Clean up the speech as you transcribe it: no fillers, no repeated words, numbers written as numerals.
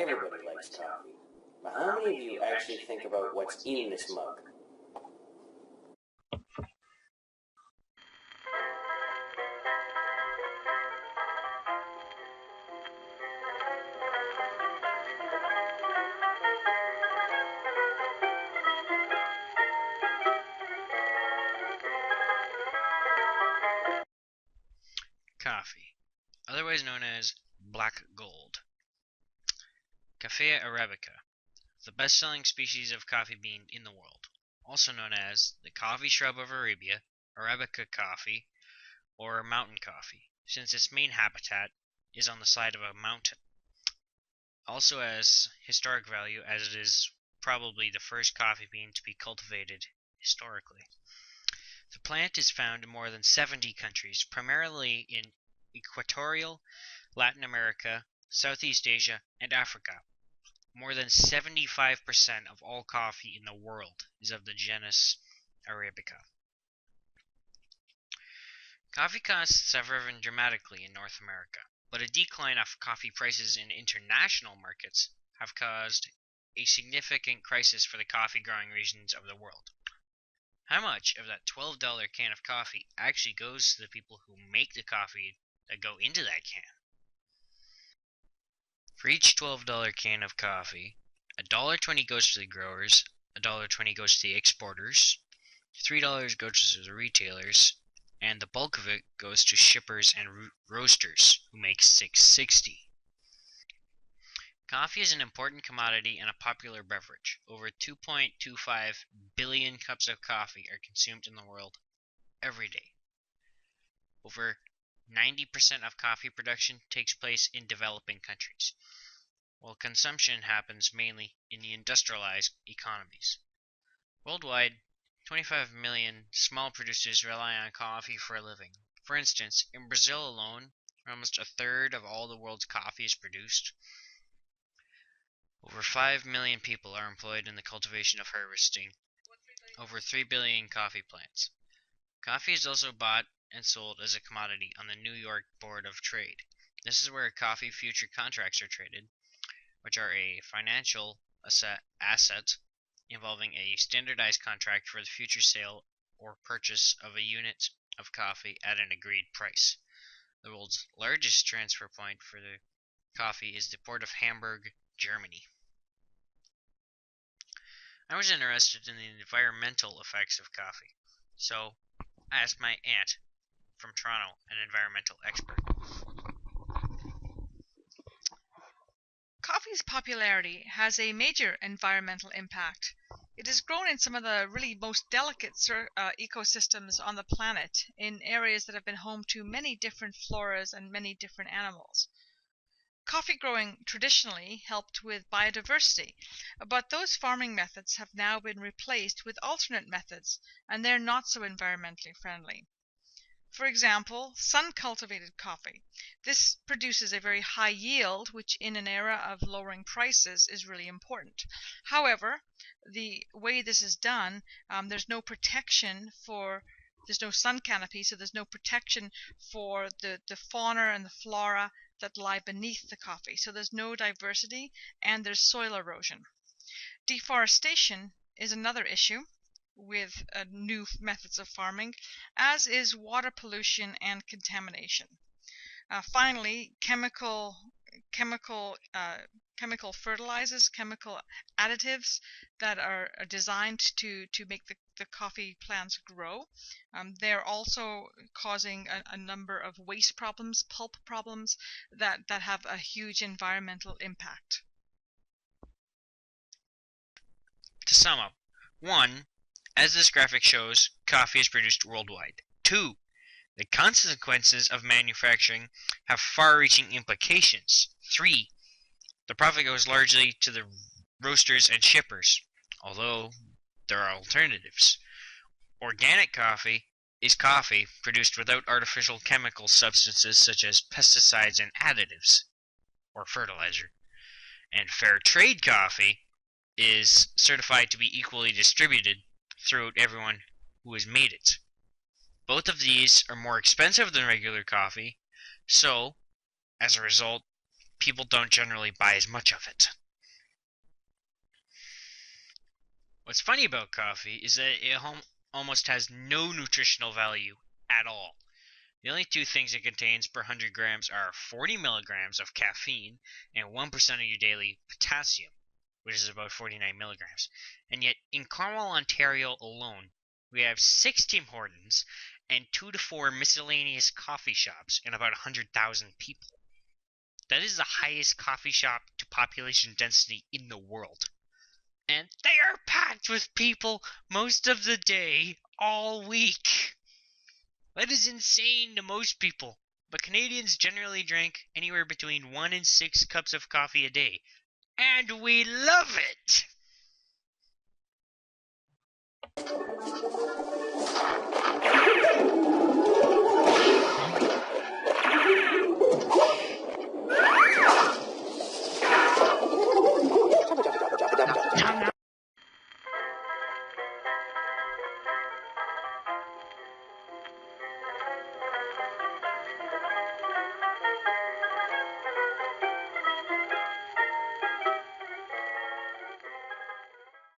Everybody likes coffee. But how many of you actually think about what's in this mug? Coffee, otherwise known as black gold. Cafea arabica, the best-selling species of coffee bean in the world, also known as the coffee shrub of Arabia, Arabica coffee, or mountain coffee, since its main habitat is on the side of a mountain. Also has historic value as it is probably the first coffee bean to be cultivated historically. The plant is found in more than 70 countries, primarily in Equatorial Latin America, Southeast Asia, and Africa. More than 75% of all coffee in the world is of the genus Arabica. Coffee costs have risen dramatically in North America, but a decline of coffee prices in international markets have caused a significant crisis for the coffee growing regions of the world. How much of that $12 can of coffee actually goes to the people who make the coffee that go into that can? For each $12 can of coffee, $1.20 goes to the growers, $1.20 goes to the exporters, $3 goes to the retailers, and the bulk of it goes to shippers and roasters, who make $6.60. Coffee is an important commodity and a popular beverage. Over 2.25 billion cups of coffee are consumed in the world every day. Over 90% of coffee production takes place in developing countries, while consumption happens mainly in the industrialized economies. Worldwide, 25 million small producers rely on coffee for a living. For instance, in Brazil alone, almost a third of all the world's coffee is produced. Over 5 million people are employed in the cultivation of harvesting over 3 billion coffee plants. Coffee is also bought and sold as a commodity on the New York Board of Trade. This is where coffee future contracts are traded, which are a financial asset involving a standardized contract for the future sale or purchase of a unit of coffee at an agreed price. The world's largest transfer point for the coffee is the port of Hamburg, Germany. I was interested in the environmental effects of coffee, so I asked my aunt from Toronto, an environmental expert. Coffee's popularity has a major environmental impact. It is grown in some of the really most delicate ecosystems on the planet, in areas that have been home to many different floras and many different animals. Coffee growing traditionally helped with biodiversity, but those farming methods have now been replaced with alternate methods, and they're not so environmentally friendly. For example, sun-cultivated coffee. This produces a very high yield, which in an era of lowering prices is really important. However, the way this is done, there's no protection for, there's no sun canopy, so there's no protection for the fauna and the flora that lie beneath the coffee. So there's no diversity and there's soil erosion. Deforestation is another issue with new methods of farming, as is water pollution and contamination. Finally, chemical fertilizers, chemical additives that are designed to make the coffee plants grow. They're also causing a number of waste problems, pulp problems that have a huge environmental impact. To sum up, 1. As this graphic shows, coffee is produced worldwide. 2. The consequences of manufacturing have far-reaching implications. 3. The profit goes largely to the roasters and shippers, although there are alternatives. Organic coffee is coffee produced without artificial chemical substances such as pesticides and additives, or fertilizer. And fair trade coffee is certified to be equally distributed throughout everyone who has made it. Both of these are more expensive than regular coffee, so, as a result, people don't generally buy as much of it. What's funny about coffee is that it almost has no nutritional value at all. The only two things it contains per 100 grams are 40 milligrams of caffeine and 1% of your daily potassium, which is about 49 milligrams. And yet, in Cornwall, Ontario alone, we have 6 Tim Hortons and 2 to 4 miscellaneous coffee shops and about 100,000 people. That is the highest coffee shop to population density in the world. And they are packed with people most of the day, all week. That is insane to most people, but Canadians generally drink anywhere between 1 and 6 cups of coffee a day, and we love it!